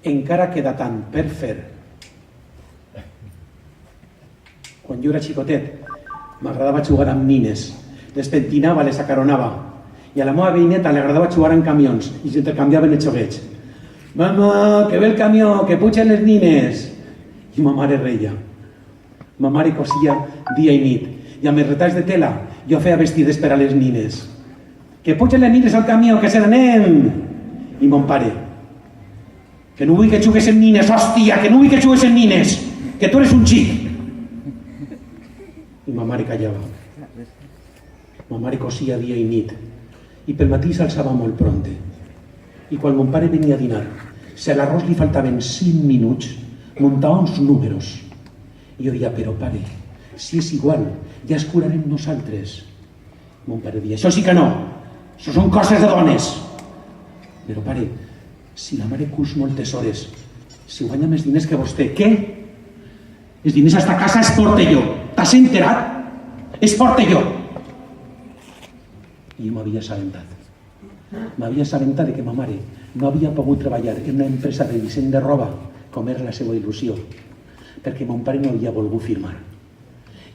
encara queda tant per fer. Quan jo era xicotet, m'agradava jugar amb nines, les pentinava, les acaronava, i a la meva veïneta li agradava jugar amb camions i s'intercanviaven els joguets. «Mama, que ve el camió, que pugen les nines!» I ma mare reia. Ma mare cosia dia i nit, i amb els retalls de tela jo feia vestides per a les nines. «Que pugen les nines al camió, que se n'anem!» I mon pare: «Que no vull que jugues amb nines, hòstia, que no vull que jugues amb nines, que tu eres un xic!» I ma mare callava. Ma mare cosia dia i nit, i pel matí s'alçava molt pronte. I quan mon pare venia a dinar, si a l'arròs li faltaven 5 minuts, muntava uns números. I jo deia: «Però pare, si és igual, ja es curarem nosaltres». Mon pare deia: «Això sí que no, això són coses de dones». «Però pare, si la mare cus moltes hores, si guanya més diners que vostè, què? Els diners a esta casa es porte jo, t'has enterat? Es porte jo». I jo m'havia assabentat. M'havia assabentat que ma mare no havia pogut treballar en una empresa de disseny de roba, com era la seva il·lusió, perquè mon pare no havia volgut firmar.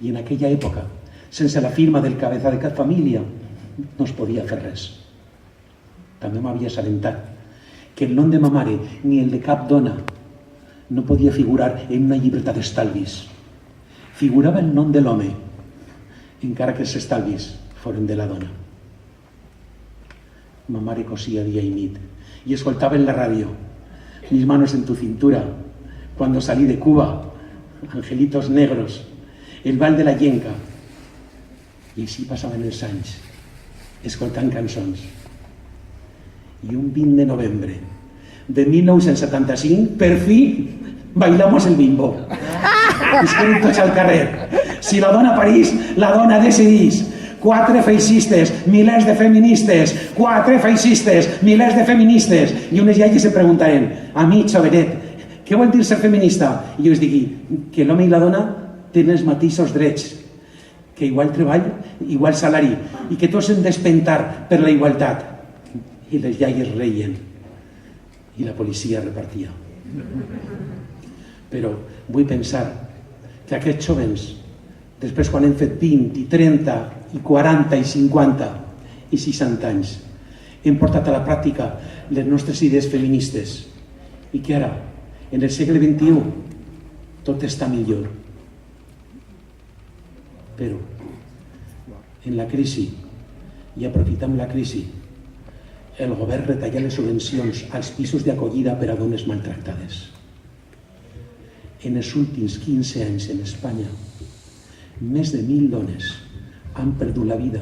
I en aquella època, sense la firma del cabeza de cap família, no es podia fer res. També m'havia assabentat que el nom de ma mare ni el de cap dona no podia figurar en una llibreta d'estalvis. Figurava el nom de l'home, encara que els estalvis foren de la dona. Ma mare cosia dia y nit y escoltaba en la radio: «Mis manos en tu cintura, cuando salí de Cuba, Angelitos negros, el bal de la llenca». I així passaven els anys, escoltant cançons. I un 20 de novembre de 1975, per fi, bailamos el bimbo. Isquem tots al carrer. Si la dona parís, la dona decidís. 4 feixistes, milers de feministes, 4 feixistes, milers de feministes. I unes iaies se preguntaren: «A mi, xoveret, què vol dir ser feminista?» I jo els digui que l'home i la dona tenen els mateixos drets, que igual treball, igual salari, i que tots hem d'espentar per la igualtat. I les iaies reien i la policia repartia. Però vull pensar que aquests jovens, després quan hem fet 20 i 30 i 40 i 50 i 60 anys, hem portat a la pràctica les nostres idees feministes i que ara, en el segle XXI, tot està millor. Però en la crisi, i aprofitant la crisi, el govern retalla les subvencions als pisos d'acollida per a dones maltractades. En els últims 15 anys en Espanya, més de 1.000 dones han perdut la vida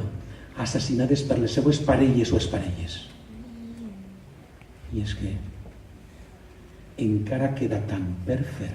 assassinades per les seues parelles o exparelles. I és que encara queda tant per fer.